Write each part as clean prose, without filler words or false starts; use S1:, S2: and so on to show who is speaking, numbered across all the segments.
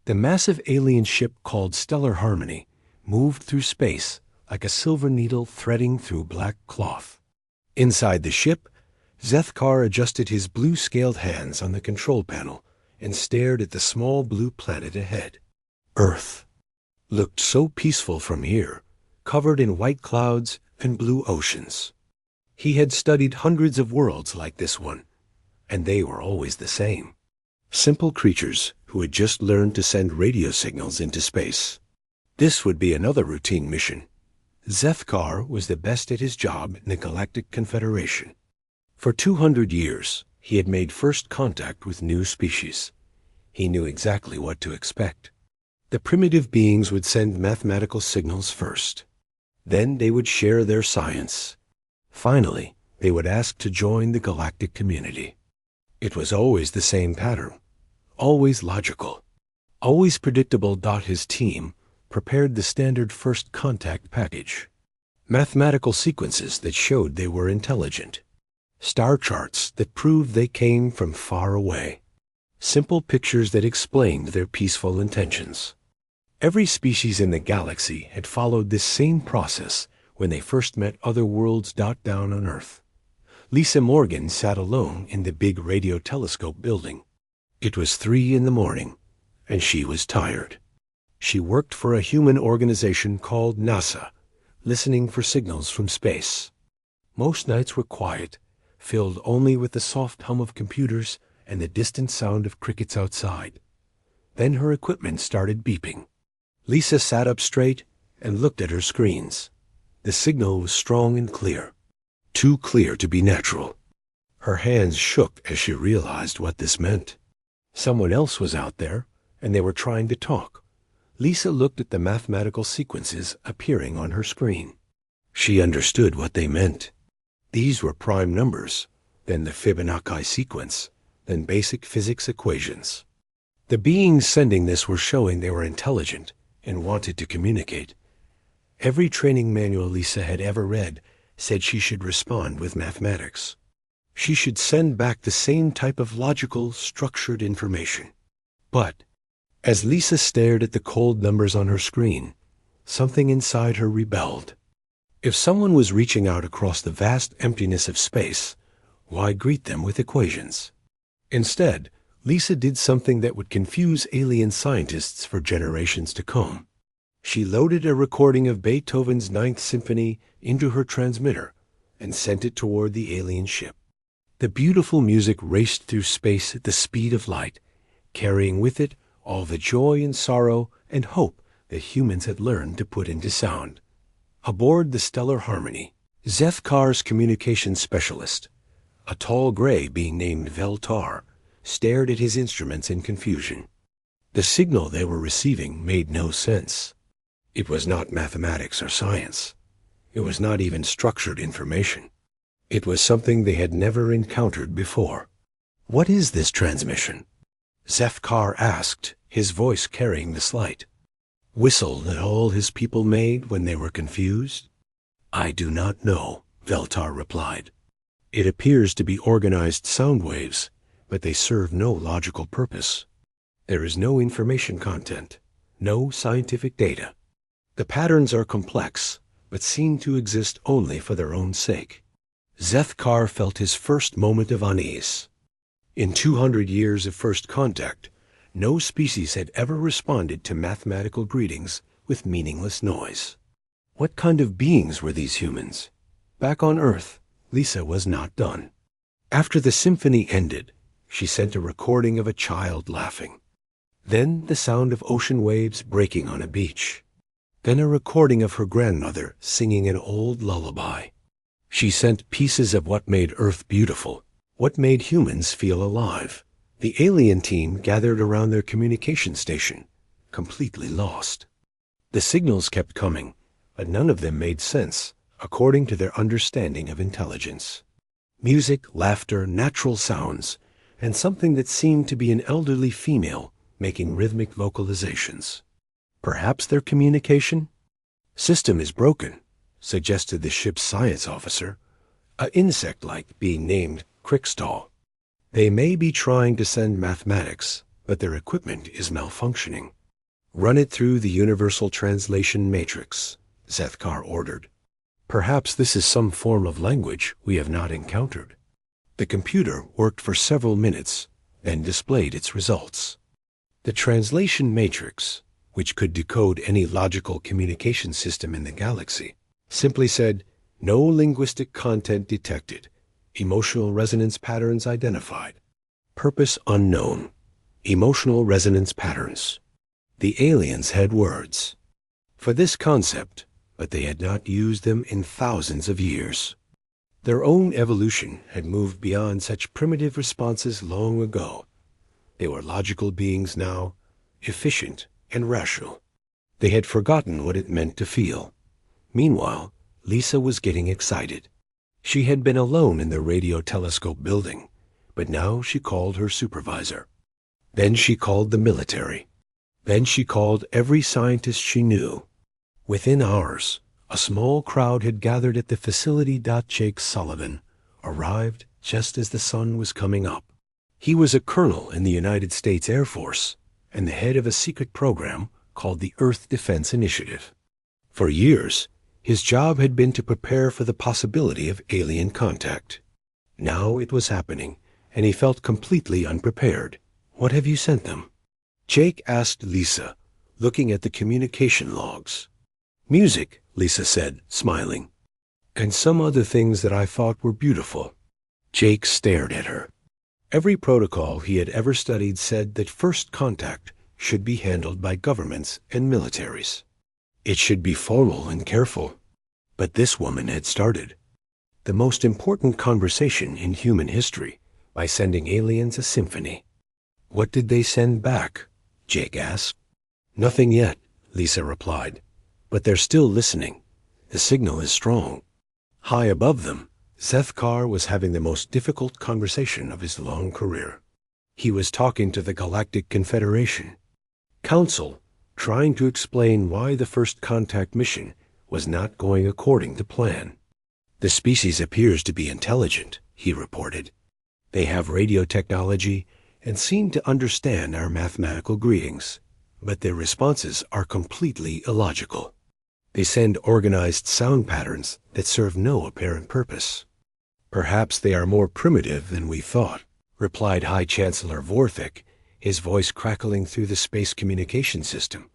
S1: The massive alien ship called Stellar Harmony moved through space like a silver needle threading through black cloth. Inside the ship, Zethkar adjusted his blue-scaled hands on the control panel and stared at the small blue planet ahead. Earth looked so peaceful from here, covered in white clouds and blue oceans. He had studied hundreds of worlds like this one, and they were always the same. Simple creatures who had just learned to send radio signals into space. This would be another routine mission. Zethkar was the best at his job in the Galactic Confederation. For 200 years, he had made first contact with new species. He knew exactly what to expect. The primitive beings would send mathematical signals first. Then they would share their science. Finally, they would ask to join the galactic community. It was always the same pattern, always logical, always predictable. His team prepared the standard first contact package. Mathematical sequences that showed they were intelligent. Star charts that proved they came from far away. Simple pictures that explained their peaceful intentions. Every species in the galaxy had followed this same process when they first met other worlds. Down on Earth, Lisa Morgan sat alone in the big radio telescope building. It was 3 a.m, and she was tired. She worked for a human organization called NASA, listening for signals from space. Most nights were quiet, filled only with the soft hum of computers and the distant sound of crickets outside. Then her equipment started beeping. Lisa sat up straight and looked at her screens. The signal was strong and clear. Too clear to be natural. Her hands shook as she realized what this meant. Someone else was out there, and they were trying to talk. Lisa looked at the mathematical sequences appearing on her screen. She understood what they meant. These were prime numbers, then the Fibonacci sequence, then basic physics equations. The beings sending this were showing they were intelligent and wanted to communicate. Every training manual Lisa had ever read said she should respond with mathematics. She should send back the same type of logical, structured information. But as Lisa stared at the cold numbers on her screen, something inside her rebelled. If someone was reaching out across the vast emptiness of space, why greet them with equations? Instead, Lisa did something that would confuse alien scientists for generations to come. She loaded a recording of Beethoven's Ninth Symphony into her transmitter and sent it toward the alien ship. The beautiful music raced through space at the speed of light, carrying with it all the joy and sorrow and hope that humans had learned to put into sound. Aboard the Stellar Harmony, Zethkar's communications specialist, a tall gray being named Veltar, stared at his instruments in confusion. The signal they were receiving made no sense. It was not mathematics or science. It was not even structured information. It was something they had never encountered before. "What is this transmission?" Zethkar asked, his voice carrying the slight whistle that all his people made when they were confused. "I do not know," Veltar replied. "It appears to be organized sound waves, but they serve no logical purpose. There is no information content, no scientific data. The patterns are complex, but seem to exist only for their own sake." Zethkar felt his first moment of unease. In 200 years of first contact, no species had ever responded to mathematical greetings with meaningless noise. What kind of beings were these humans? Back on Earth, Lisa was not done. After the symphony ended, she sent a recording of a child laughing. Then the sound of ocean waves breaking on a beach. Then a recording of her grandmother singing an old lullaby. She sent pieces of what made Earth beautiful, what made humans feel alive. The alien team gathered around their communication station, completely lost. The signals kept coming, but none of them made sense, according to their understanding of intelligence. Music, laughter, natural sounds, and something that seemed to be an elderly female making rhythmic vocalizations. Perhaps their communication? "System is broken," suggested the ship's science officer, a insect-like being named Crickstall. "They may be trying to send mathematics, but their equipment is malfunctioning. Run it through the Universal Translation Matrix, Zethkar ordered. Perhaps this is some form of language we have not encountered. The computer worked for several minutes and displayed its results. The translation matrix, which could decode any logical communication system in the galaxy, simply said, "No linguistic content detected. Emotional resonance patterns identified. Purpose unknown. Emotional resonance patterns." The aliens had words for this concept, but they had not used them in thousands of years. Their own evolution had moved beyond such primitive responses long ago. They were logical beings now, efficient and rational. They had forgotten what it meant to feel. Meanwhile, Lisa was getting excited. She had been alone in the radio telescope building, but now she called her supervisor. Then she called the military. Then she called every scientist she knew. Within hours, a small crowd had gathered at the facility. Jake Sullivan arrived just as the sun was coming up. He was a colonel in the United States Air Force and the head of a secret program called the Earth Defense Initiative. For years, his job had been to prepare for the possibility of alien contact. Now it was happening, and he felt completely unprepared. "What have you sent them?" Jake asked Lisa, looking at the communication logs. "Music," Lisa said, smiling, "and some other things that I thought were beautiful." Jake stared at her. Every protocol he had ever studied said that first contact should be handled by governments and militaries. It should be formal and careful. But this woman had started the most important conversation in human history by sending aliens a symphony. "What did they send back?" Jake asked. "Nothing yet," Lisa replied. "But they're still listening. The signal is strong." High above them, Zethkar was having the most difficult conversation of his long career. He was talking to the Galactic Confederation Council, trying to explain why the first contact mission was not going according to plan. "The species appears to be intelligent," he reported. "They have radio technology and seem to understand our mathematical greetings, but their responses are completely illogical. They send organized sound patterns that serve no apparent purpose." "Perhaps they are more primitive than we thought," replied High Chancellor Vorthik, his voice crackling through the space communication system.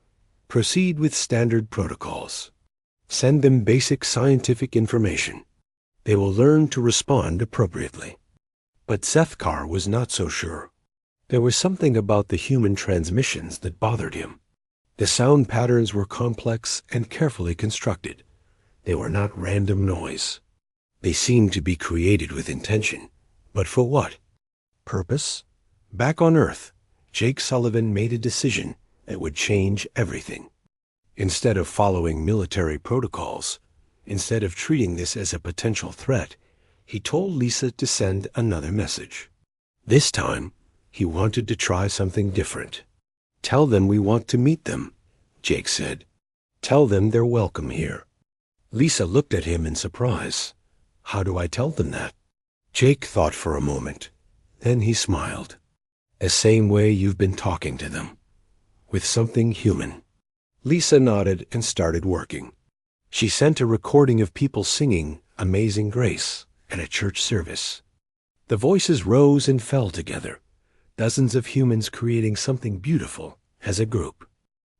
S1: "Proceed with standard protocols. Send them basic scientific information. They will learn to respond appropriately." But Zethkar was not so sure. There was something about the human transmissions that bothered him. The sound patterns were complex and carefully constructed. They were not random noise. They seemed to be created with intention. But for what? Purpose? Back on Earth, Jake Sullivan made a decision that would change everything. Instead of following military protocols, instead of treating this as a potential threat, he told Lisa to send another message. This time, he wanted to try something different. "Tell them we want to meet them," Jake said. "Tell them they're welcome here." Lisa looked at him in surprise. "How do I tell them that?" Jake thought for a moment. Then he smiled. "The same way you've been talking to them. With something human." Lisa nodded and started working. She sent a recording of people singing Amazing Grace at a church service. The voices rose and fell together, dozens of humans creating something beautiful as a group.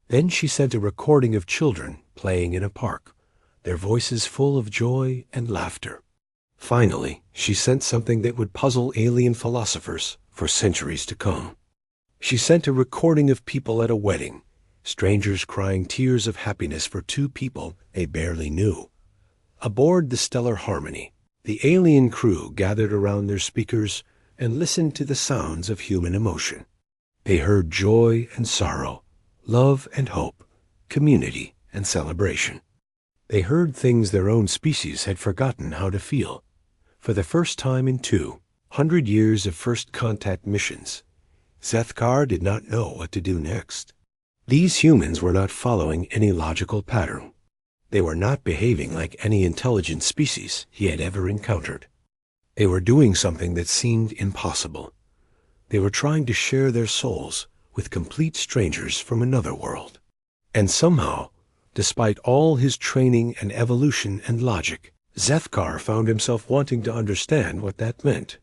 S1: Then she sent a recording of children playing in a park, their voices full of joy and laughter. Finally, she sent something that would puzzle alien philosophers for centuries to come. She sent a recording of people at a wedding, strangers crying tears of happiness for two people they barely knew. Aboard the Stellar Harmony, the alien crew gathered around their speakers and listened to the sounds of human emotion. They heard joy and sorrow, love and hope, community and celebration. They heard things their own species had forgotten how to feel. For the first time in 200 years of first contact missions, Zethkar did not know what to do next. These humans were not following any logical pattern. They were not behaving like any intelligent species he had ever encountered. They were doing something that seemed impossible. They were trying to share their souls with complete strangers from another world. And somehow, despite all his training and evolution and logic, Zethkar found himself wanting to understand what that meant.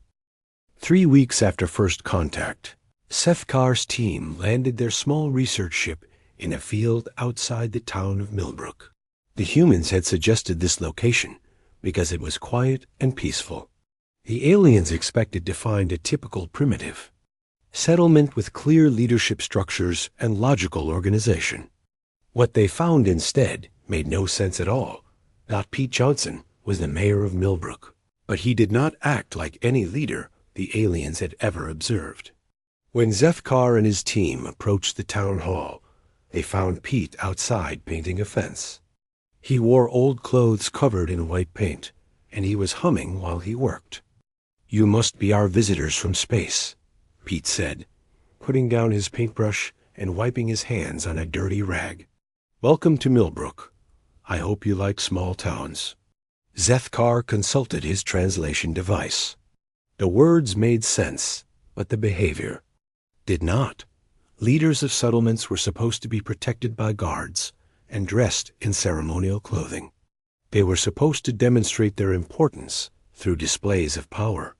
S1: 3 weeks after first contact, Zethkar's team landed their small research ship in a field outside the town of Millbrook. The humans had suggested this location because it was quiet and peaceful. The aliens expected to find a typical primitive settlement with clear leadership structures and logical organization. What they found instead made no sense at all. Not Pete Johnson was the mayor of Millbrook, but he did not act like any leader the aliens had ever observed. When Zethkar and his team approached the town hall, they found Pete outside painting a fence. He wore old clothes covered in white paint, and he was humming while he worked. "You must be our visitors from space," Pete said, putting down his paintbrush and wiping his hands on a dirty rag. "Welcome to Millbrook. I hope you like small towns." Zethkar consulted his translation device. The words made sense, but the behavior did not. Leaders of settlements were supposed to be protected by guards and dressed in ceremonial clothing. They were supposed to demonstrate their importance through displays of power.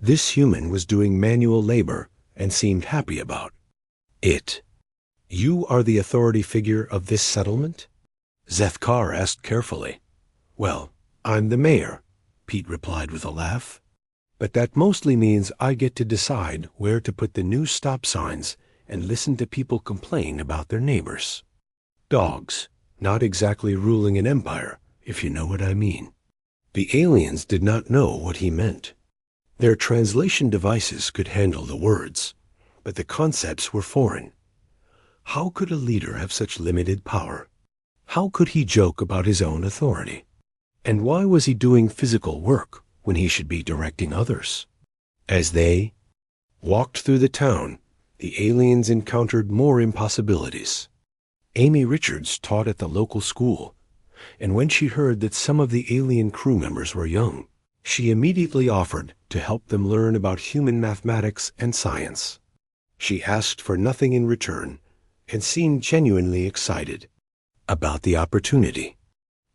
S1: This human was doing manual labor and seemed happy about it. "You are the authority figure of this settlement?" Zethkar asked carefully. "Well, I'm the mayor," Pete replied with a laugh. "But that mostly means I get to decide where to put the new stop signs and listen to people complain about their neighbors. Dogs, not exactly ruling an empire, if you know what I mean." The aliens did not know what he meant. Their translation devices could handle the words, but the concepts were foreign. How could a leader have such limited power? How could he joke about his own authority? And why was he doing physical work when he should be directing others? As they walked through the town, the aliens encountered more impossibilities. Amy Richards taught at the local school, and when she heard that some of the alien crew members were young, she immediately offered to help them learn about human mathematics and science. She asked for nothing in return and seemed genuinely excited about the opportunity.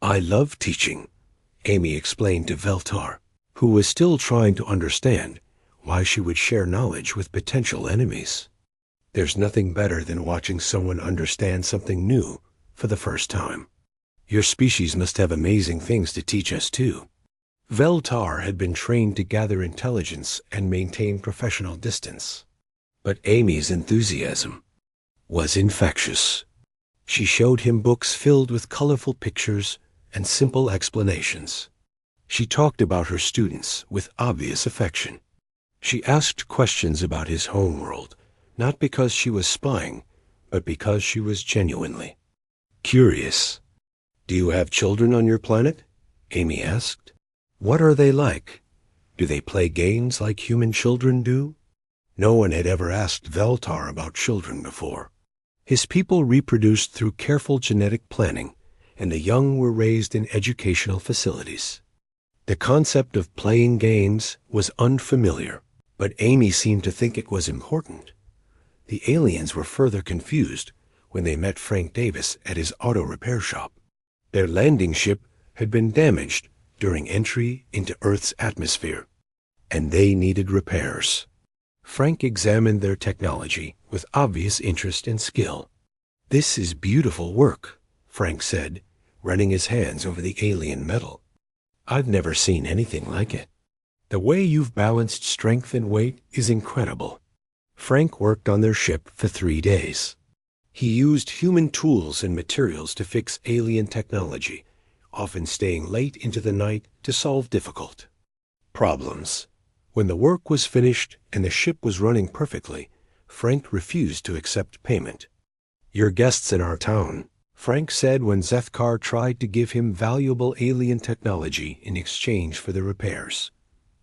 S1: "I love teaching," Amy explained to Veltar, who was still trying to understand why she would share knowledge with potential enemies. "There's nothing better than watching someone understand something new for the first time. Your species must have amazing things to teach us too." Veltar had been trained to gather intelligence and maintain professional distance, but Amy's enthusiasm was infectious. She showed him books filled with colorful pictures and simple explanations. She talked about her students with obvious affection. She asked questions about his homeworld, not because she was spying, but because she was genuinely curious. "Do you have children on your planet?" Amy asked. "What are they like? Do they play games like human children do?" No one had ever asked Veltar about children before. His people reproduced through careful genetic planning, and the young were raised in educational facilities. The concept of playing games was unfamiliar, but Amy seemed to think it was important. The aliens were further confused when they met Frank Davis at his auto repair shop. Their landing ship had been damaged during entry into Earth's atmosphere, and they needed repairs. Frank examined their technology with obvious interest and skill. "This is beautiful work," Frank said, running his hands over the alien metal. "I've never seen anything like it. The way you've balanced strength and weight is incredible." Frank worked on their ship for 3 days. He used human tools and materials to fix alien technology, often staying late into the night to solve difficult problems. When the work was finished and the ship was running perfectly, Frank refused to accept payment. "You're guests in our town," Frank said when Zethkar tried to give him valuable alien technology in exchange for the repairs.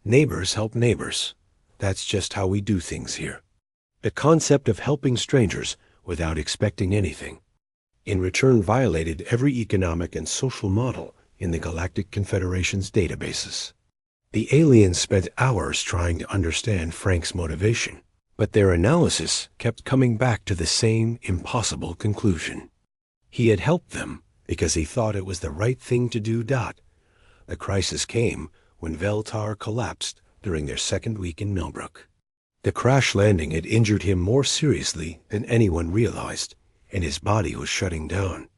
S1: "Neighbors help neighbors. That's just how we do things here." The concept of helping strangers without expecting anything in return violated every economic and social model in the Galactic Confederation's databases. The aliens spent hours trying to understand Frank's motivation, But their analysis kept coming back to the same impossible conclusion. He had helped them because he thought it was the right thing to do. The crisis came when Veltar collapsed during their second week in Millbrook. The crash landing had injured him more seriously than anyone realized, and his body was shutting down.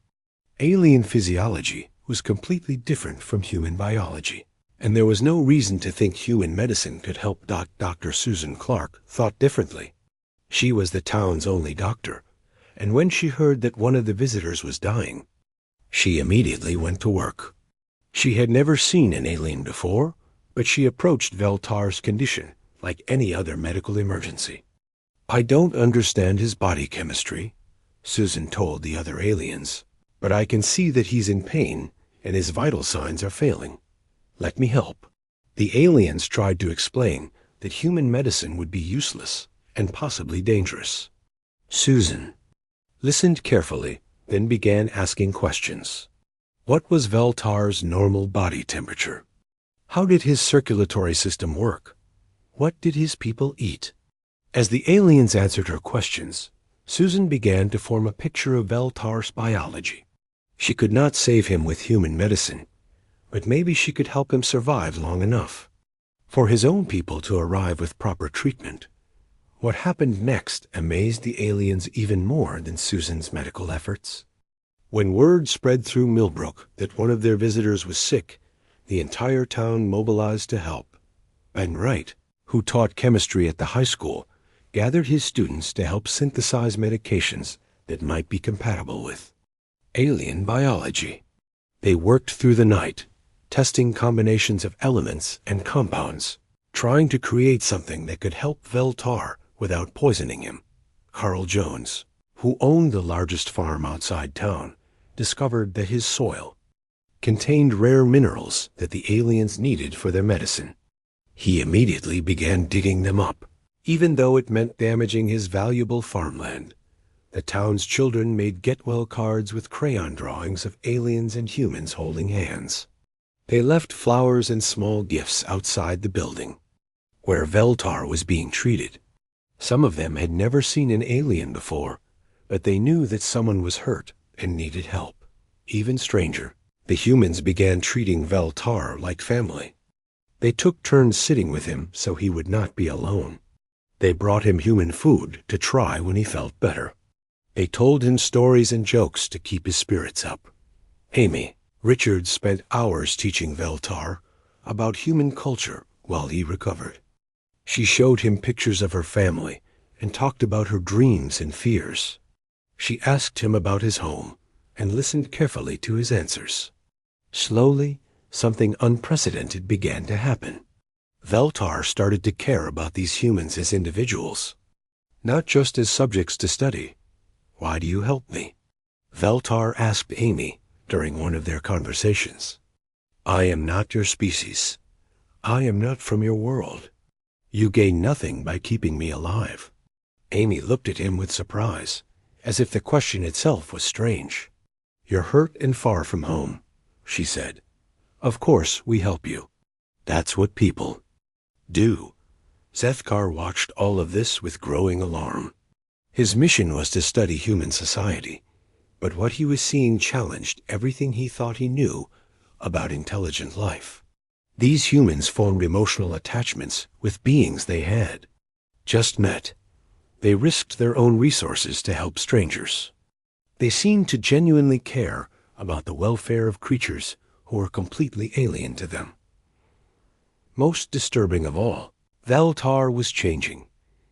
S1: Alien physiology was completely different from human biology, and there was no reason to think human medicine could help. Dr. Susan Clark thought differently. She was the town's only doctor, and when she heard that one of the visitors was dying, she immediately went to work. She had never seen an alien before, but she approached Veltar's condition like any other medical emergency. "I don't understand his body chemistry," Susan told the other aliens, "but I can see that he's in pain and his vital signs are failing. Let me help." The aliens tried to explain that human medicine would be useless and possibly dangerous. Susan listened carefully, then began asking questions. What was Veltar's normal body temperature? How did his circulatory system work? What did his people eat? As the aliens answered her questions, Susan began to form a picture of Veltar's biology. She could not save him with human medicine, but maybe she could help him survive long enough for his own people to arrive with proper treatment. What happened next amazed the aliens even more than Susan's medical efforts. When word spread through Millbrook that one of their visitors was sick, the entire town mobilized to help. Ben Wright, who taught chemistry at the high school, gathered his students to help synthesize medications that might be compatible with alien biology. They worked through the night, testing combinations of elements and compounds, trying to create something that could help Veltar without poisoning him. Carl Jones, who owned the largest farm outside town, discovered that his soil contained rare minerals that the aliens needed for their medicine. He immediately began digging them up, even though it meant damaging his valuable farmland. The town's children made get-well cards with crayon drawings of aliens and humans holding hands. They left flowers and small gifts outside the building, where Veltar was being treated. Some of them had never seen an alien before, but they knew that someone was hurt and needed help. Even stranger, the humans began treating Veltar like family. They took turns sitting with him so he would not be alone. They brought him human food to try when he felt better. They told him stories and jokes to keep his spirits up. Amy Richards spent hours teaching Veltar about human culture while he recovered. She showed him pictures of her family and talked about her dreams and fears. She asked him about his home and listened carefully to his answers. Slowly, something unprecedented began to happen. Veltar started to care about these humans as individuals, not just as subjects to study. "Why do you help me?" Veltar asked Amy during one of their conversations. "I am not your species. I am not from your world. You gain nothing by keeping me alive." Amy looked at him with surprise, as if the question itself was strange. "You're hurt and far from home," she said. "Of course we help you. That's what people do." Zethkar watched all of this with growing alarm. His mission was to study human society, but what he was seeing challenged everything he thought he knew about intelligent life. These humans formed emotional attachments with beings they had just met. They risked their own resources to help strangers. They seemed to genuinely care about the welfare of creatures who were completely alien to them. Most disturbing of all, Veltar was changing.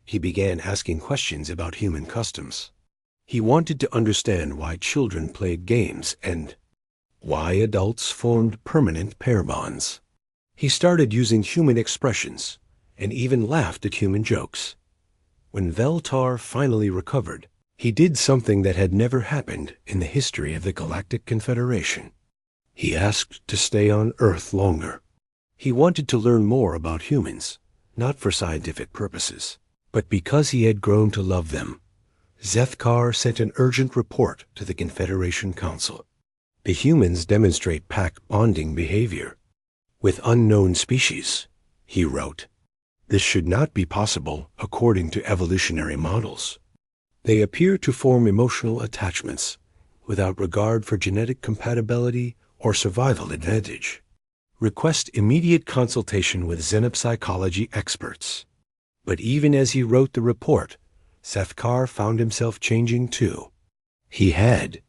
S1: He began asking questions about human customs. He wanted to understand why children played games and why adults formed permanent pair bonds. He started using human expressions and even laughed at human jokes. When Veltar finally recovered, he did something that had never happened in the history of the Galactic Confederation. He asked to stay on Earth longer. He wanted to learn more about humans, not for scientific purposes, but because he had grown to love them. Zethkar sent an urgent report to the Confederation Council. The humans demonstrate pack bonding behavior with unknown species, he wrote. This should not be possible according to evolutionary models. They appear to form emotional attachments without regard for genetic compatibility or survival advantage. Request immediate consultation with xenopsychology experts. But even as he wrote the report, Sethkar found himself changing too. He had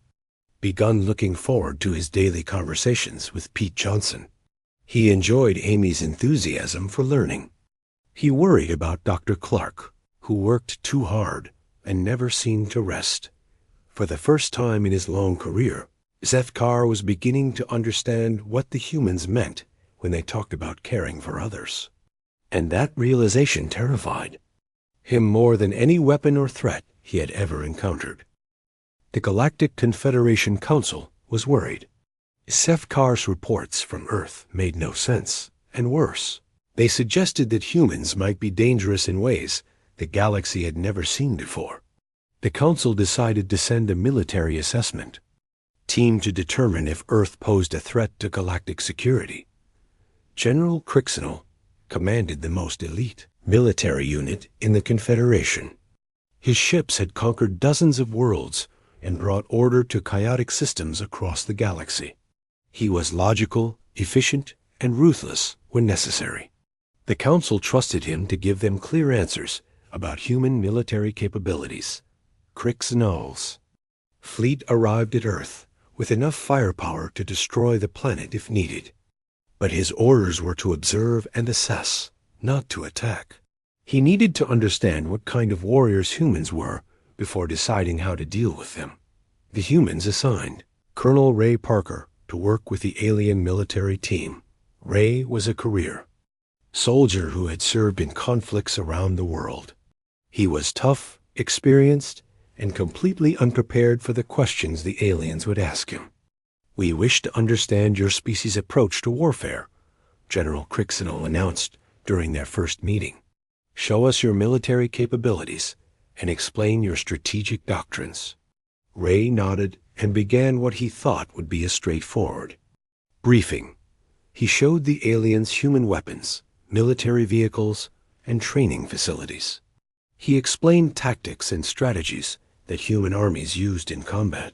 S1: begun looking forward to his daily conversations with Pete Johnson. He enjoyed Amy's enthusiasm for learning. He worried about Dr. Clark, who worked too hard and never seemed to rest. For the first time in his long career, Sethkar was beginning to understand what the humans meant when they talked about caring for others. And that realization terrified him more than any weapon or threat he had ever encountered. The Galactic Confederation Council was worried. Sethkar's reports from Earth made no sense, and worse, they suggested that humans might be dangerous in ways the galaxy had never seen before. The Council decided to send a military assessment team to determine if Earth posed a threat to galactic security. General Crixenel commanded the most elite military unit in the Confederation. His ships had conquered dozens of worlds and brought order to chaotic systems across the galaxy. He was logical, efficient, and ruthless when necessary. The Council trusted him to give them clear answers about human military capabilities. Crixenel's fleet arrived at Earth with enough firepower to destroy the planet if needed. But his orders were to observe and assess, not to attack. He needed to understand what kind of warriors humans were before deciding how to deal with them. The humans assigned Colonel Ray Parker to work with the alien military team. Ray was a career soldier who had served in conflicts around the world. He was tough, experienced, and completely unprepared for the questions the aliens would ask him. "We wish to understand your species' approach to warfare," General Crixenel announced during their first meeting. "Show us your military capabilities and explain your strategic doctrines." Ray nodded and began what he thought would be a straightforward briefing. He showed the aliens human weapons, military vehicles, and training facilities. He explained tactics and strategies that human armies used in combat.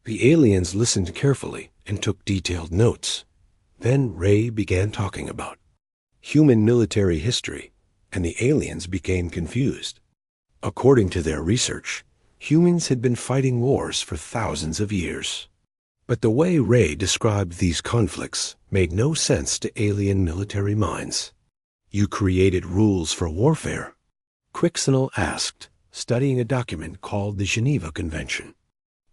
S1: The aliens listened carefully and took detailed notes. Then Ray began talking about human military history, and the aliens became confused. According to their research, humans had been fighting wars for thousands of years. But the way Ray described these conflicts made no sense to alien military minds. "You created rules for warfare?" Crixenel asked, studying a document called the Geneva Convention.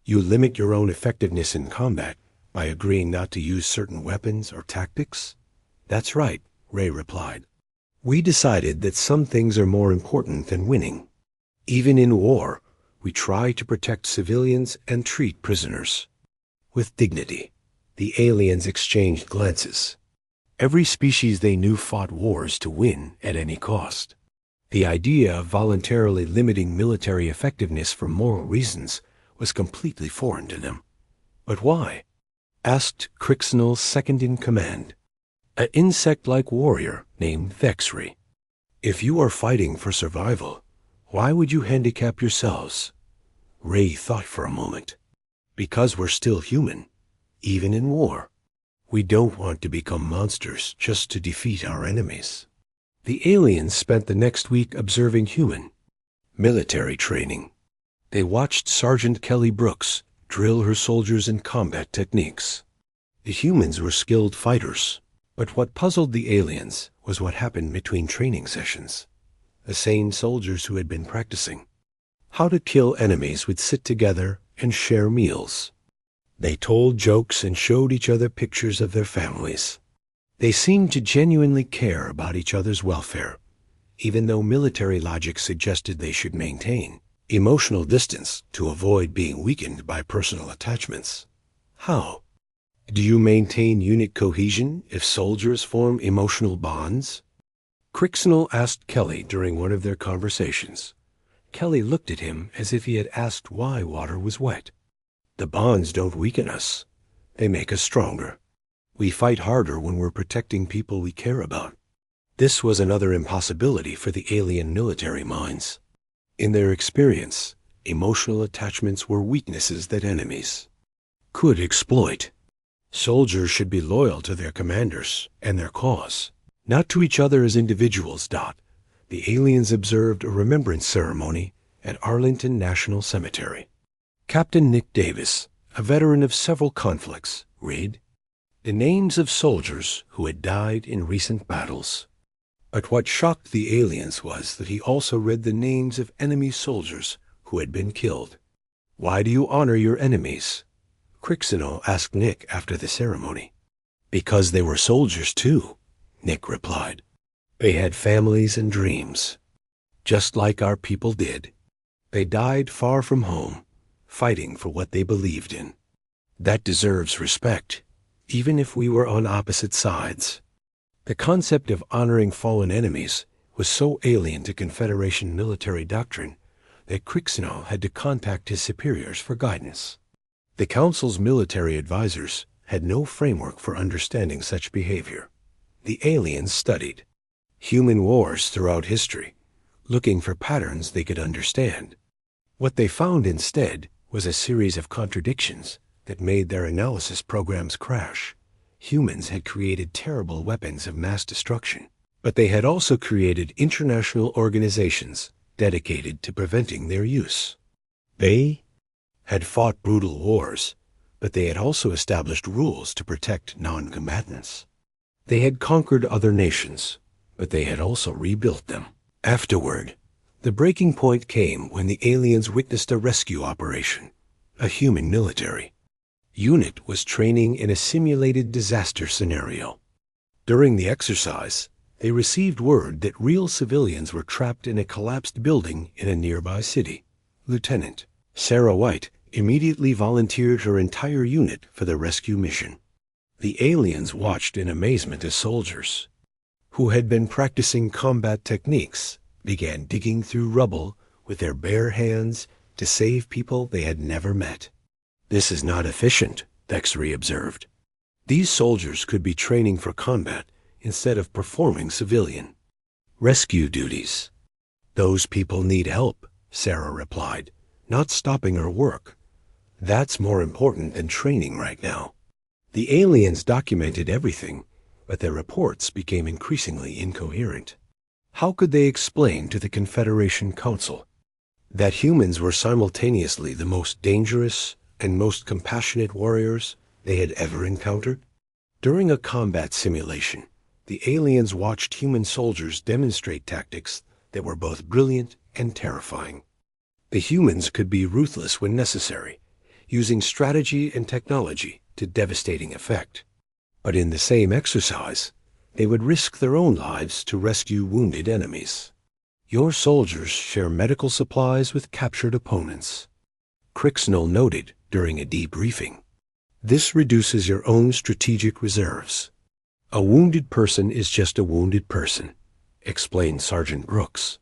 S1: "You limit your own effectiveness in combat by agreeing not to use certain weapons or tactics?" "That's right," Ray replied. "We decided that some things are more important than winning. Even in war, we try to protect civilians and treat prisoners with dignity." The aliens exchanged glances. Every species they knew fought wars to win at any cost. The idea of voluntarily limiting military effectiveness for moral reasons was completely foreign to them. "But why?" asked Crixenel's second-in-command, an insect-like warrior named Vexry. "If you are fighting for survival, why would you handicap yourselves?" Ray thought for a moment. "Because we're still human, even in war. We don't want to become monsters just to defeat our enemies." The aliens spent the next week observing human military training. They watched Sergeant Kelly Brooks drill her soldiers in combat techniques. The humans were skilled fighters, but what puzzled the aliens was what happened between training sessions. The sane soldiers who had been practicing how to kill enemies would sit together and share meals. They told jokes and showed each other pictures of their families. They seemed to genuinely care about each other's welfare, even though military logic suggested they should maintain emotional distance to avoid being weakened by personal attachments. How? Do you maintain unit cohesion if soldiers form emotional bonds? Crixenel asked Kelly during one of their conversations. Kelly looked at him as if he had asked why water was wet. "The bonds don't weaken us. They make us stronger. We fight harder when we're protecting people we care about." This was another impossibility for the alien military minds. In their experience, emotional attachments were weaknesses that enemies could exploit. Soldiers should be loyal to their commanders and their cause, not to each other as individuals. The aliens observed a remembrance ceremony at Arlington National Cemetery. Captain Nick Davis, a veteran of several conflicts, read the names of soldiers who had died in recent battles. But what shocked the aliens was that he also read the names of enemy soldiers who had been killed. "Why do you honor your enemies?" Crixino asked Nick after the ceremony. "Because they were soldiers too," Nick replied. "They had families and dreams, just like our people did. They died far from home, fighting for what they believed in. That deserves respect, even if we were on opposite sides." The concept of honoring fallen enemies was so alien to Confederation military doctrine that Crixino had to contact his superiors for guidance. The Council's military advisors had no framework for understanding such behavior. The aliens studied human wars throughout history, looking for patterns they could understand. What they found instead was a series of contradictions that made their analysis programs crash. Humans had created terrible weapons of mass destruction, but they had also created international organizations dedicated to preventing their use. They had fought brutal wars, but they had also established rules to protect non-combatants. They had conquered other nations, but they had also rebuilt them. Afterward, the breaking point came when the aliens witnessed a rescue operation. A human military unit was training in a simulated disaster scenario. During the exercise, they received word that real civilians were trapped in a collapsed building in a nearby city. Lieutenant Sarah White immediately volunteered her entire unit for the rescue mission. The aliens watched in amazement as soldiers, who had been practicing combat techniques, began digging through rubble with their bare hands to save people they had never met. "This is not efficient," Thexry observed. "These soldiers could be training for combat instead of performing civilian rescue duties." "Those people need help," Sarah replied, "not stopping her work. That's more important than training right now." The aliens documented everything, but their reports became increasingly incoherent. How could they explain to the Confederation Council that humans were simultaneously the most dangerous and most compassionate warriors they had ever encountered? During a combat simulation, the aliens watched human soldiers demonstrate tactics that were both brilliant and terrifying. The humans could be ruthless when necessary, using strategy and technology to devastating effect. But in the same exercise, they would risk their own lives to rescue wounded enemies. "Your soldiers share medical supplies with captured opponents," Crixnell noted during a debriefing. "This reduces your own strategic reserves. A wounded person is just a wounded person," explained Sergeant Brooks.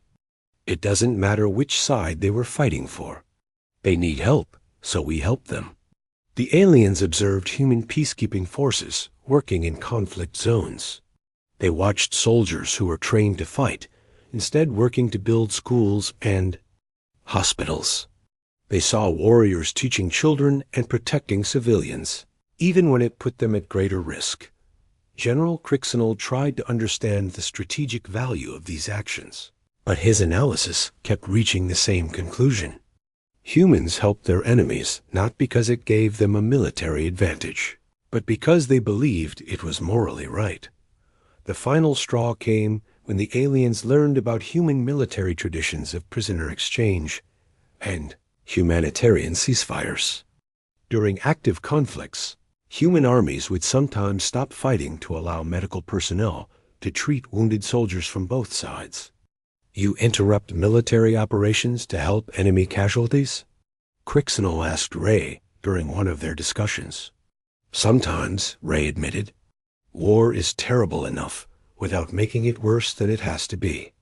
S1: "It doesn't matter which side they were fighting for. They need help, so we help them." The aliens observed human peacekeeping forces working in conflict zones. They watched soldiers who were trained to fight, instead working to build schools and hospitals. They saw warriors teaching children and protecting civilians, even when it put them at greater risk. General Crixnell tried to understand the strategic value of these actions, but his analysis kept reaching the same conclusion. Humans helped their enemies not because it gave them a military advantage, but because they believed it was morally right. The final straw came when the aliens learned about human military traditions of prisoner exchange and humanitarian ceasefires. During active conflicts, human armies would sometimes stop fighting to allow medical personnel to treat wounded soldiers from both sides. "You interrupt military operations to help enemy casualties?" Crixnell asked Ray during one of their discussions. "Sometimes," Ray admitted. "War is terrible enough without making it worse than it has to be.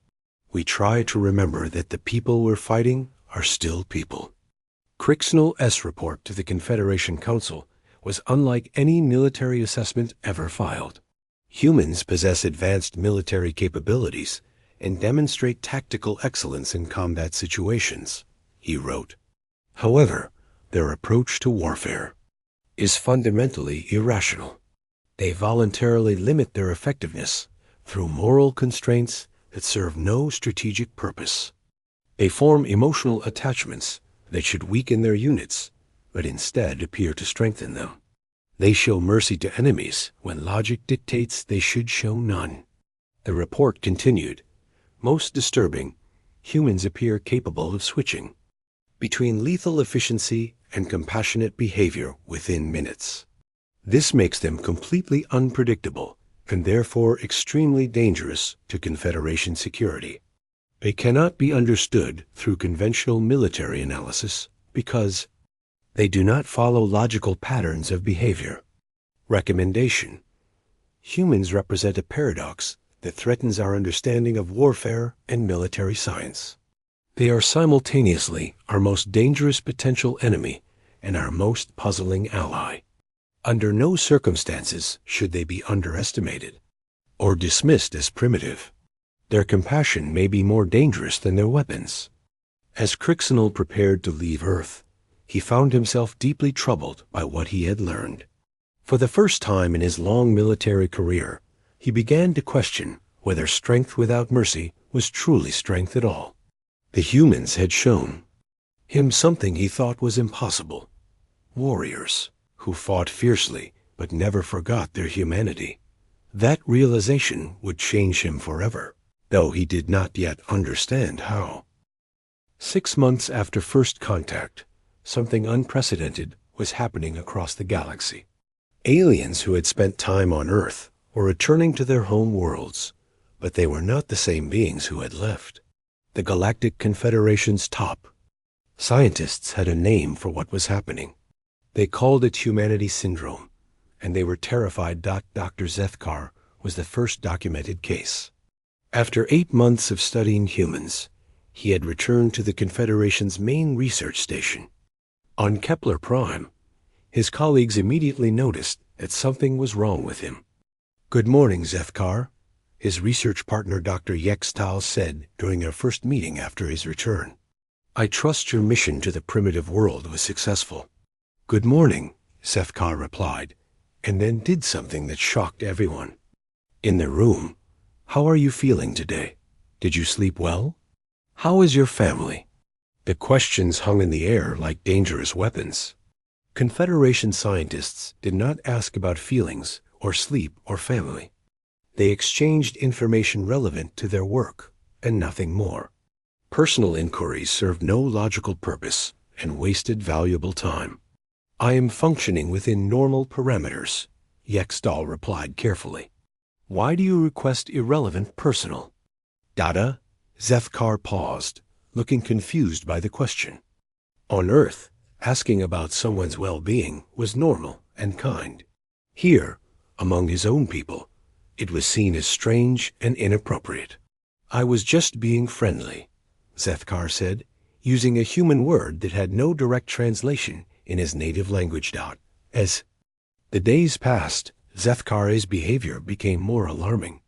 S1: We try to remember that the people we're fighting are still people." Crixnell's report to the Confederation Council was unlike any military assessment ever filed. Humans possess advanced military capabilities and demonstrate tactical excellence in combat situations, he wrote. However, their approach to warfare is fundamentally irrational. They voluntarily limit their effectiveness through moral constraints that serve no strategic purpose. They form emotional attachments that should weaken their units, but instead appear to strengthen them. They show mercy to enemies when logic dictates they should show none. The report continued. Most disturbing, humans appear capable of switching between lethal efficiency and compassionate behavior within minutes. This makes them completely unpredictable and therefore extremely dangerous to Confederation security. They cannot be understood through conventional military analysis because they do not follow logical patterns of behavior. Recommendation: humans represent a paradox that threatens our understanding of warfare and military science. They are simultaneously our most dangerous potential enemy and our most puzzling ally. Under no circumstances should they be underestimated or dismissed as primitive. Their compassion may be more dangerous than their weapons. As Crixenal prepared to leave Earth, he found himself deeply troubled by what he had learned. For the first time in his long military career, he began to question whether strength without mercy was truly strength at all. The humans had shown him something he thought was impossible: warriors who fought fiercely but never forgot their humanity. That realization would change him forever, though he did not yet understand how. 6 months after first contact, something unprecedented was happening across the galaxy. Aliens who had spent time on Earth were returning to their home worlds, but they were not the same beings who had left. The Galactic Confederation's top scientists had a name for what was happening. They called it Humanity Syndrome, and they were terrified Dr. Zethkar was the first documented case. After 8 months of studying humans, he had returned to the Confederation's main research station. On Kepler Prime, his colleagues immediately noticed that something was wrong with him. "Good morning, Zethkar," his research partner Dr. Yextal said during their first meeting after his return. "I trust your mission to the primitive world was successful." "Good morning," Zethkar replied, and then did something that shocked everyone in the room. "How are you feeling today? Did you sleep well? How is your family?" The questions hung in the air like dangerous weapons. Confederation scientists did not ask about feelings or sleep or family. They exchanged information relevant to their work and nothing more. Personal inquiries served no logical purpose and wasted valuable time. "I am functioning within normal parameters," Yextal replied carefully. "Why do you request irrelevant personal data?" Zethkar paused, looking confused by the question. On Earth, asking about someone's well-being was normal and kind. Here, among his own people, it was seen as strange and inappropriate. "I was just being friendly," Zethkar said, using a human word that had no direct translation in his native language. As the days passed, Zethkar's behavior became more alarming.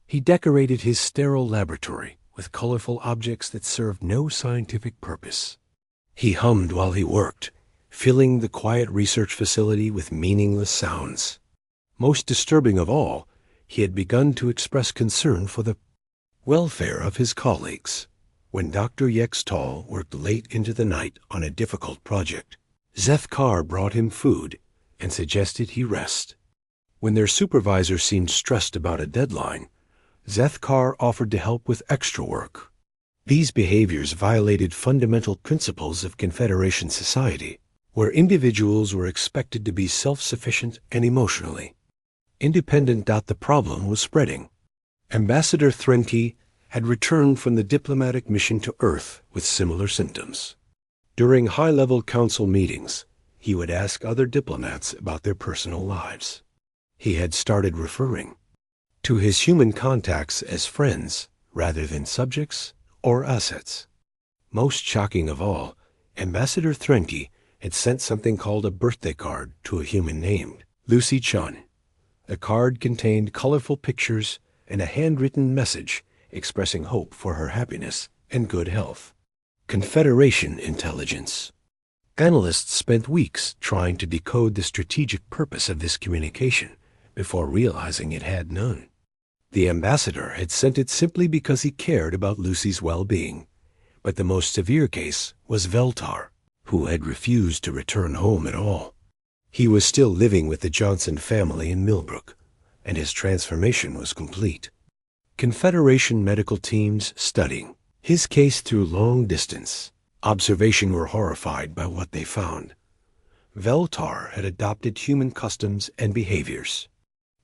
S1: He decorated his sterile laboratory with colorful objects that served no scientific purpose. He hummed while he worked, filling the quiet research facility with meaningless sounds. Most disturbing of all, he had begun to express concern for the welfare of his colleagues. When Dr. Yextal worked late into the night on a difficult project, Zethkar brought him food and suggested he rest. When their supervisor seemed stressed about a deadline, Zethkar offered to help with extra work. These behaviors violated fundamental principles of Confederation society, where individuals were expected to be self-sufficient and emotionally independent. The problem was spreading. Ambassador Threnke had returned from the diplomatic mission to Earth with similar symptoms. During high-level council meetings, he would ask other diplomats about their personal lives. He had started referring to his human contacts as friends rather than subjects or assets. Most shocking of all, Ambassador Threnke had sent something called a birthday card to a human named Lucy Chun. A card contained colorful pictures and a handwritten message expressing hope for her happiness and good health. Confederation intelligence. Analysts spent weeks trying to decode the strategic purpose of this communication before realizing it had none. The ambassador had sent it simply because he cared about Lucy's well-being, but the most severe case was Veltar, who had refused to return home at all. He was still living with the Johnson family in Millbrook, and his transformation was complete. Confederation medical teams studying his case through long distance observation were horrified by what they found. Veltar had adopted human customs and behaviors.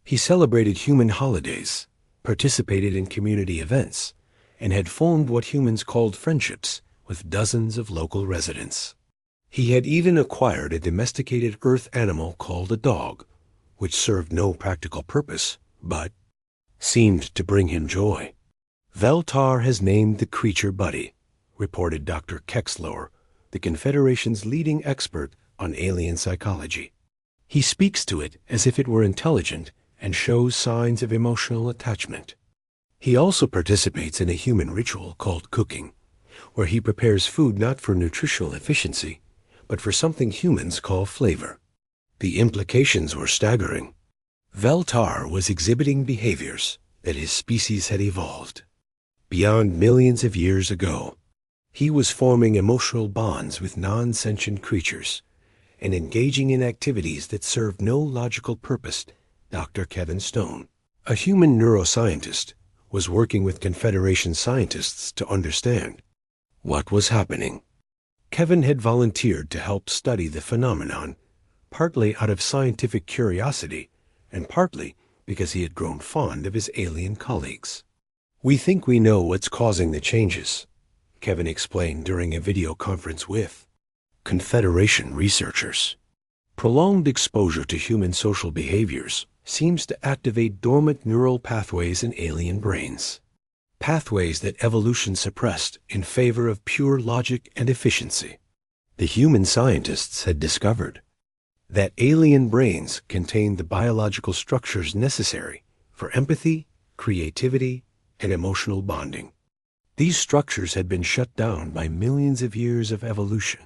S1: He celebrated human holidays, participated in community events, and had formed what humans called friendships with dozens of local residents. He had even acquired a domesticated earth animal called a dog, which served no practical purpose, but seemed to bring him joy. Veltar has named the creature Buddy, reported Dr. Kexlower, the Confederation's leading expert on alien psychology. He speaks to it as if it were intelligent and shows signs of emotional attachment. He also participates in a human ritual called cooking, where he prepares food not for nutritional efficiency, but for something humans call flavor. The implications were staggering. Veltar was exhibiting behaviors that his species had evolved. Beyond millions of years ago, he was forming emotional bonds with non-sentient creatures and engaging in activities that served no logical purpose. Dr. Kevin Stone, a human neuroscientist, was working with Confederation scientists to understand what was happening. Kevin had volunteered to help study the phenomenon, partly out of scientific curiosity and partly because he had grown fond of his alien colleagues. "We think we know what's causing the changes," Kevin explained during a video conference with Confederation researchers. Prolonged exposure to human social behaviors seems to activate dormant neural pathways in alien brains, pathways that evolution suppressed in favor of pure logic and efficiency. The human scientists had discovered that alien brains contained the biological structures necessary for empathy, creativity, and emotional bonding. These structures had been shut down by millions of years of evolution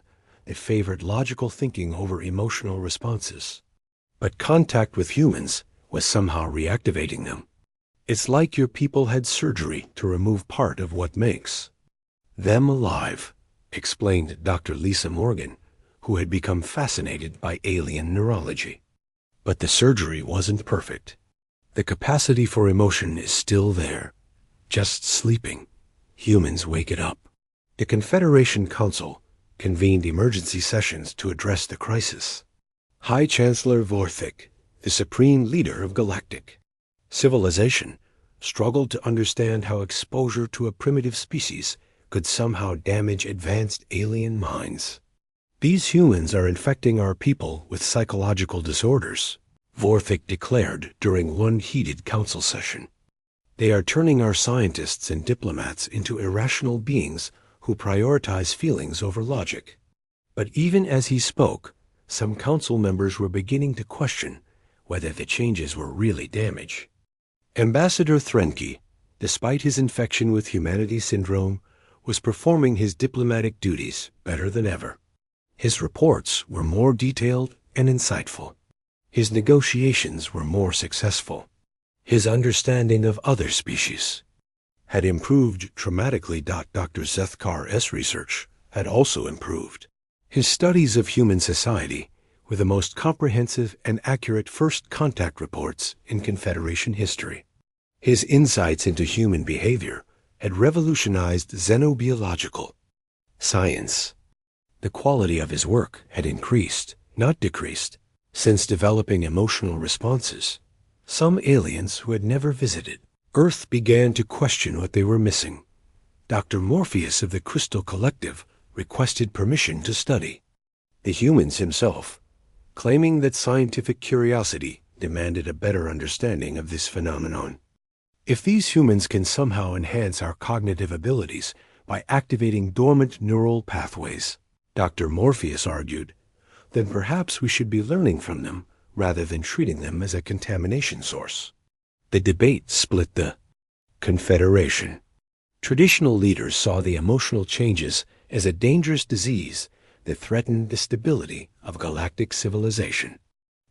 S1: that favored logical thinking over emotional responses. But contact with humans was somehow reactivating them. "It's like your people had surgery to remove part of what makes them alive," explained Dr. Lisa Morgan, who had become fascinated by alien neurology. But the surgery wasn't perfect. The capacity for emotion is still there, just sleeping. Humans wake it up. The Confederation Council convened emergency sessions to address the crisis. High Chancellor Vorthik, the supreme leader of Galactic civilization, struggled to understand how exposure to a primitive species could somehow damage advanced alien minds. "These humans are infecting our people with psychological disorders," Vorthik declared during one heated council session. "They are turning our scientists and diplomats into irrational beings who prioritize feelings over logic." But even as he spoke, some council members were beginning to question whether the changes were really damage. Ambassador Threnke, despite his infection with humanity syndrome, was performing his diplomatic duties better than ever. His reports were more detailed and insightful. His negotiations were more successful. His understanding of other species had improved dramatically. Dr. Zethkar S. research had also improved. His studies of human society were the most comprehensive and accurate first contact reports in Confederation history. His insights into human behavior had revolutionized xenobiological science. The quality of his work had increased, not decreased, since developing emotional responses. Some aliens who had never visited Earth began to question what they were missing. Dr. Morpheus of the Crystal Collective requested permission to study the humans himself, claiming that scientific curiosity demanded a better understanding of this phenomenon. "If these humans can somehow enhance our cognitive abilities by activating dormant neural pathways," Dr. Morpheus argued, "then perhaps we should be learning from them rather than treating them as a contamination source. The debate split the Confederation. Traditional leaders saw the emotional changes as a dangerous disease that threatened the stability of galactic civilization.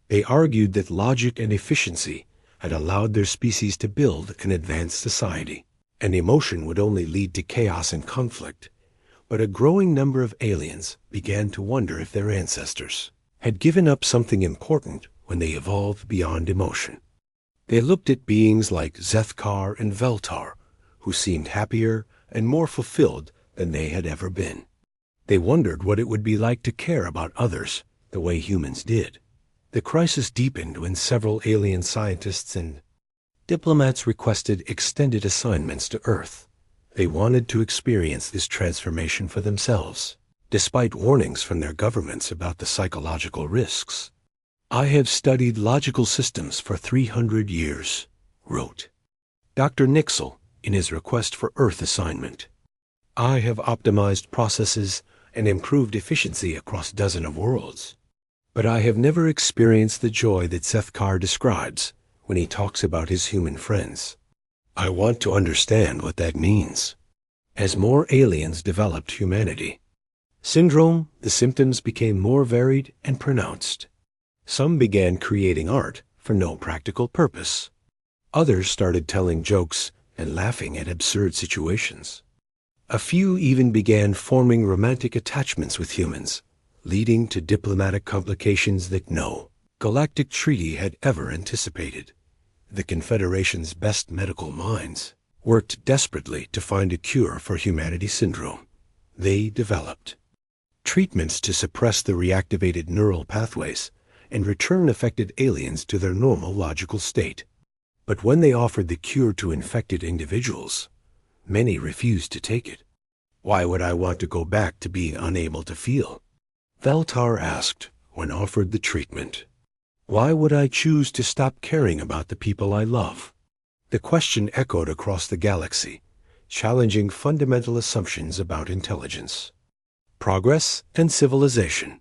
S1: They argued that logic and efficiency had allowed their species to build an advanced society, and emotion would only lead to chaos and conflict. But a growing number of aliens began to wonder if their ancestors had given up something important when they evolved beyond emotion. They looked at beings like Zethkar and Veltar, who seemed happier and more fulfilled than they had ever been. They wondered what it would be like to care about others the way humans did. The crisis deepened when several alien scientists and diplomats requested extended assignments to Earth. They wanted to experience this transformation for themselves, despite warnings from their governments about the psychological risks. "I have studied logical systems for 300 years," wrote Dr. Nixel in his request for Earth assignment. "I have optimized processes and improved efficiency across dozens of worlds. But I have never experienced the joy that Zethkar describes when he talks about his human friends. I want to understand what that means." As more aliens developed humanity, the symptoms became more varied and pronounced. Some began creating art for no practical purpose. Others started telling jokes and laughing at absurd situations. A few even began forming romantic attachments with humans, leading to diplomatic complications that no galactic treaty had ever anticipated. The Confederation's best medical minds worked desperately to find a cure for humanity syndrome. They developed treatments to suppress the reactivated neural pathways and return affected aliens to their normal logical state. But when they offered the cure to infected individuals, many refused to take it. "Why would I want to go back to being unable to feel?" Veltar asked when offered the treatment. "Why would I choose to stop caring about the people I love?" The question echoed across the galaxy, challenging fundamental assumptions about intelligence, progress, and civilization.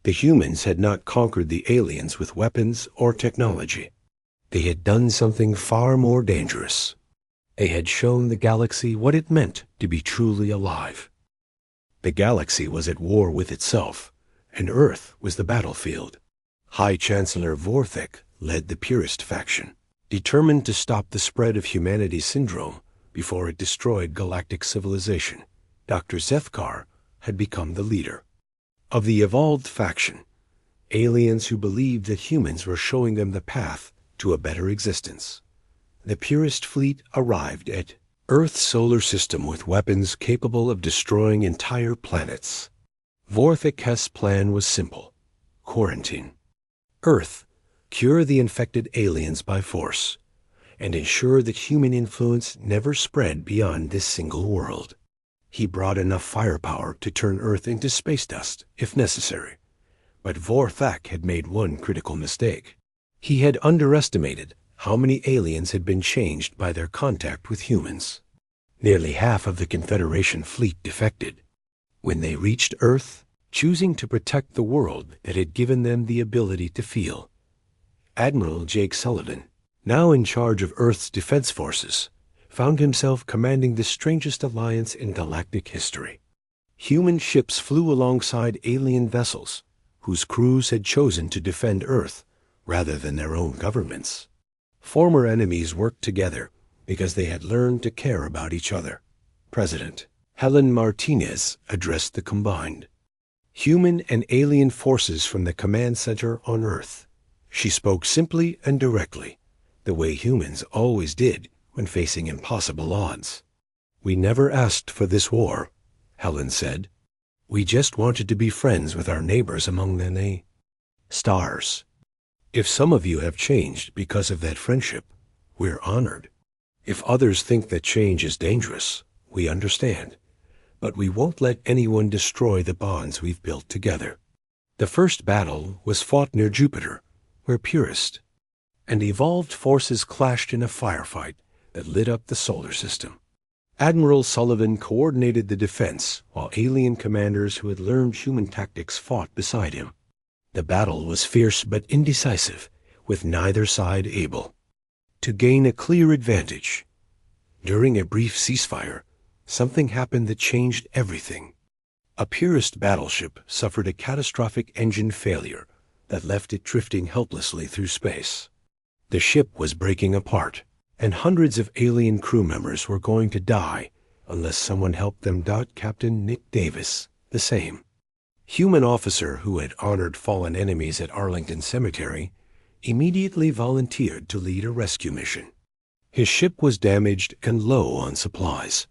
S1: The humans had not conquered the aliens with weapons or technology. They had done something far more dangerous. They had shown the galaxy what it meant to be truly alive. The galaxy was at war with itself, and Earth was the battlefield. High Chancellor Vorthek led the purist faction, determined to stop the spread of humanity syndrome before it destroyed galactic civilization. Dr. Zethkar had become the leader of the evolved faction, aliens who believed that humans were showing them the path to a better existence. The purist fleet arrived at Earth's solar system with weapons capable of destroying entire planets. Vorthek's plan was simple: quarantine Earth, cure the infected aliens by force, and ensure that human influence never spread beyond this single world. He brought enough firepower to turn Earth into space dust, if necessary. But Vorthek had made one critical mistake. He had underestimated how many aliens had been changed by their contact with humans. Nearly half of the Confederation fleet defected. When they reached Earth, choosing to protect the world that had given them the ability to feel, Admiral Jake Sullivan, now in charge of Earth's defense forces, found himself commanding the strangest alliance in galactic history. Human ships flew alongside alien vessels whose crews had chosen to defend Earth rather than their own governments. Former enemies worked together because they had learned to care about each other. President Helen Martinez addressed the combined human and alien forces from the command center on Earth. She spoke simply and directly, the way humans always did when facing impossible odds. "We never asked for this war," Helen said. "We just wanted to be friends with our neighbors among the stars. If some of you have changed because of that friendship, we're honored. If others think that change is dangerous, we understand. But we won't let anyone destroy the bonds we've built together." The first battle was fought near Jupiter, where purist and evolved forces clashed in a firefight that lit up the solar system. Admiral Sullivan coordinated the defense while alien commanders who had learned human tactics fought beside him. The battle was fierce but indecisive, with neither side able to gain a clear advantage. During a brief ceasefire, something happened that changed everything. A Purist battleship suffered a catastrophic engine failure that left it drifting helplessly through space. The ship was breaking apart, and hundreds of alien crew members were going to die unless someone helped them. Captain Nick Davis, the same human officer who had honored fallen enemies at Arlington Cemetery, immediately volunteered to lead a rescue mission. His ship was damaged and low on supplies,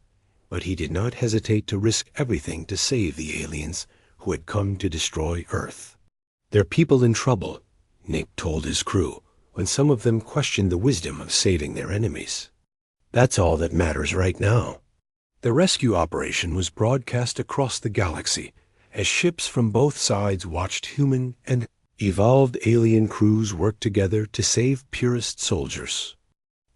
S1: but he did not hesitate to risk everything to save the aliens who had come to destroy Earth. "They're people in trouble," Nick told his crew, when some of them questioned the wisdom of saving their enemies. "That's all that matters right now." The rescue operation was broadcast across the galaxy as ships from both sides watched human and evolved alien crews work together to save Purist soldiers.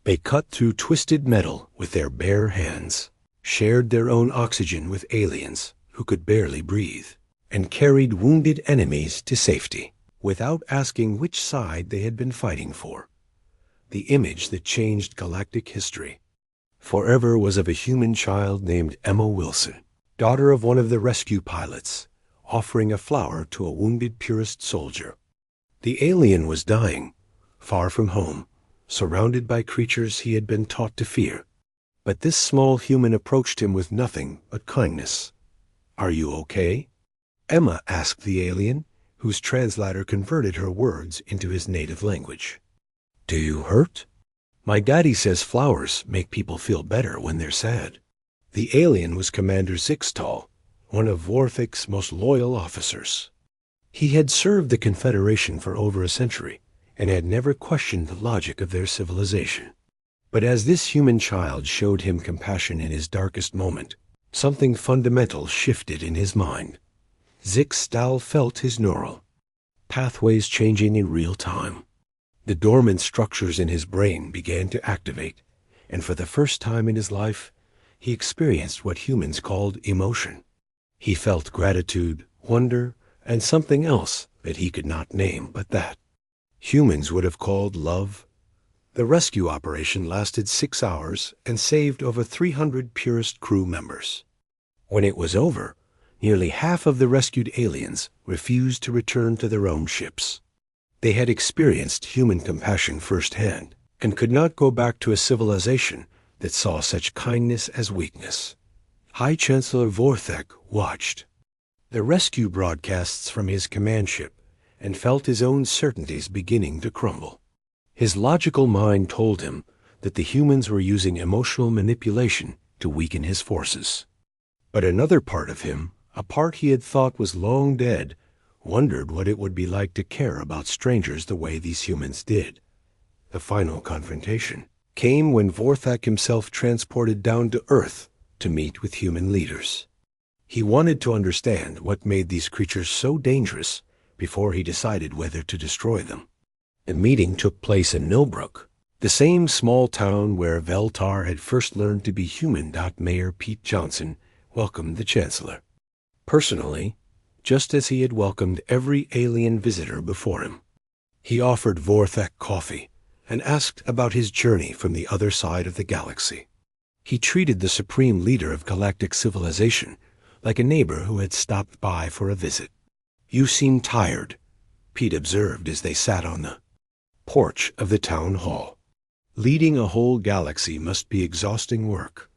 S1: They cut through twisted metal with their bare hands, shared their own oxygen with aliens who could barely breathe, and carried wounded enemies to safety without asking which side they had been fighting for. The image that changed galactic history forever was of a human child named Emma Wilson, daughter of one of the rescue pilots, offering a flower to a wounded Purist soldier. The alien was dying, far from home, surrounded by creatures he had been taught to fear. But this small human approached him with nothing but kindness. "Are you okay?" Emma asked the alien, whose translator converted her words into his native language. "Do you hurt?" "My daddy says flowers make people feel better when they're sad." The alien was Commander Zixtal, one of Vorthic's most loyal officers. He had served the Confederation for over a century and had never questioned the logic of their civilization. But as this human child showed him compassion in his darkest moment, something fundamental shifted in his mind. Zixtal felt his neural pathways changing in real time. The dormant structures in his brain began to activate, and for the first time in his life, he experienced what humans called emotion. He felt gratitude, wonder, and something else that he could not name but that humans would have called love. The rescue operation lasted 6 hours and saved over 300 Purist crew members. When it was over, nearly half of the rescued aliens refused to return to their own ships. They had experienced human compassion firsthand and could not go back to a civilization that saw such kindness as weakness. High Chancellor Vorthek watched the rescue broadcasts from his command ship and felt his own certainties beginning to crumble. His logical mind told him that the humans were using emotional manipulation to weaken his forces. But another part of him, a part he had thought was long dead, wondered what it would be like to care about strangers the way these humans did. The final confrontation came when Vorthak himself transported down to Earth to meet with human leaders. He wanted to understand what made these creatures so dangerous before he decided whether to destroy them. The meeting took place in Millbrook, the same small town where Veltar had first learned to be human. Mayor Pete Johnson welcomed the Chancellor personally, just as he had welcomed every alien visitor before him. He offered Vorthak coffee and asked about his journey from the other side of the galaxy. He treated the supreme leader of galactic civilization like a neighbor who had stopped by for a visit. "You seem tired," Pete observed as they sat on the porch of the town hall. "Leading a whole galaxy must be exhausting work.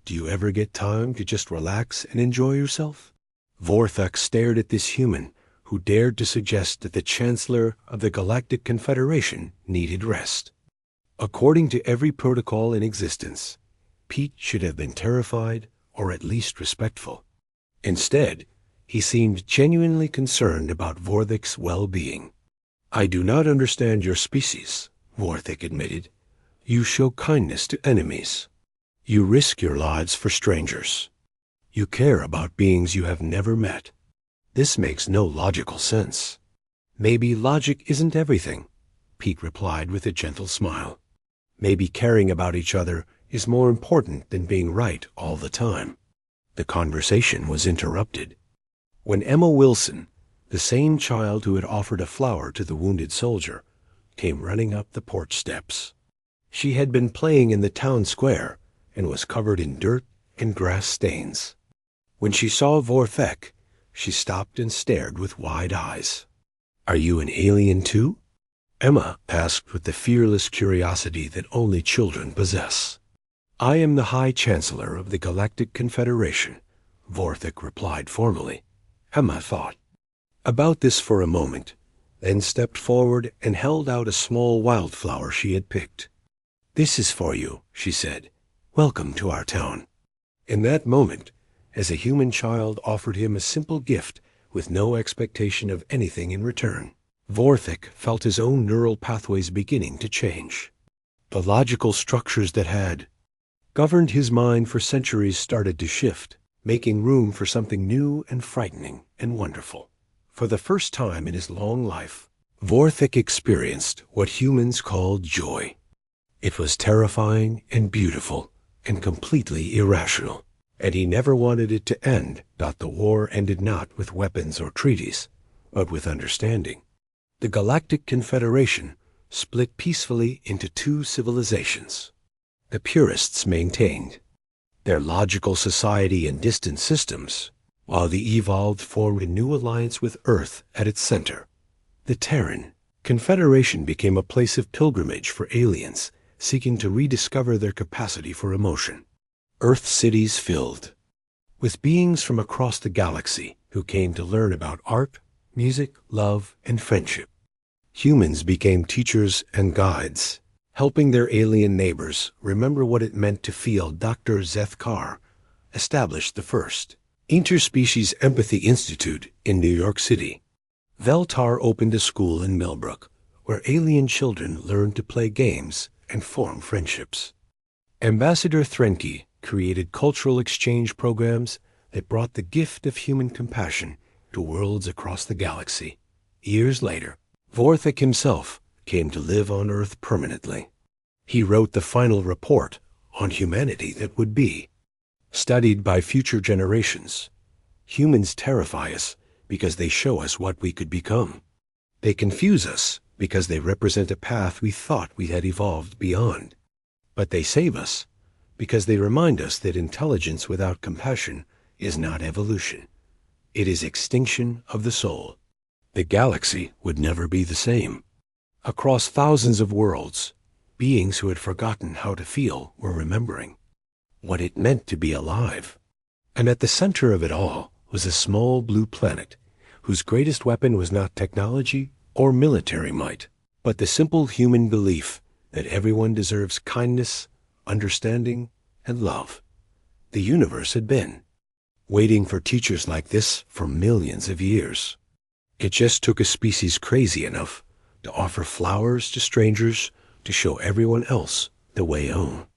S1: Do you ever get time to just relax and enjoy yourself?" Vorthak stared at this human who dared to suggest that the Chancellor of the Galactic Confederation needed rest. According to every protocol in existence, Pete should have been terrified or at least respectful. Instead, he seemed genuinely concerned about Vorthik's well-being. "I do not understand your species," Vorthik admitted. "You show kindness to enemies. You risk your lives for strangers. You care about beings you have never met. This makes no logical sense." "Maybe logic isn't everything," Pete replied with a gentle smile. "Maybe caring about each other is more important than being right all the time." The conversation was interrupted when Emma Wilson, the The same child who had offered a flower to the wounded soldier came running up the porch steps. She had been playing in the town square and was covered in dirt and grass stains. When she saw Vorthek, she stopped and stared with wide eyes. "Are you an alien too?" Emma asked with the fearless curiosity that only children possess. "I am the High Chancellor of the Galactic Confederation," Vorthek replied formally. Emma thought about this for a moment, then stepped forward and held out a small wildflower she had picked. "This is for you," she said. "Welcome to our town." In that moment, as a human child offered him a simple gift with no expectation of anything in return, Vorthek felt his own neural pathways beginning to change. The logical structures that had governed his mind for centuries started to shift, making room for something new and frightening and wonderful. For the first time in his long life, Vorthek experienced what humans call joy. It was terrifying and beautiful and completely irrational, and he never wanted it to end. The war ended not with weapons or treaties, but with understanding. The Galactic Confederation split peacefully into two civilizations. The purists maintained their logical society and distant systems, while the evolved formed a new alliance with Earth at its center. The Terran Confederation became a place of pilgrimage for aliens seeking to rediscover their capacity for emotion. Earth cities filled with beings from across the galaxy who came to learn about art, music, love, and friendship. Humans became teachers and guides, helping their alien neighbors remember what it meant to feel. Dr. Zethkar established the first Interspecies Empathy Institute in New York City. Veltar opened a school in Millbrook where alien children learned to play games and form friendships. Ambassador Threnke created cultural exchange programs that brought the gift of human compassion to worlds across the galaxy. Years later, Vorthek himself came to live on Earth permanently. He wrote the final report on humanity that would be, studied by future generations. Humans terrify us because they show us what we could become. They confuse us because they represent a path we thought we had evolved beyond. But they save us because they remind us that intelligence without compassion is not evolution. It is extinction of the soul. The galaxy would never be the same. Across thousands of worlds, beings who had forgotten how to feel were remembering what it meant to be alive. And at the center of it all was a small blue planet whose greatest weapon was not technology or military might, but the simple human belief that everyone deserves kindness, understanding, and love. The universe had been waiting for teachers like this for millions of years. It just took a species crazy enough to offer flowers to strangers to show everyone else the way home.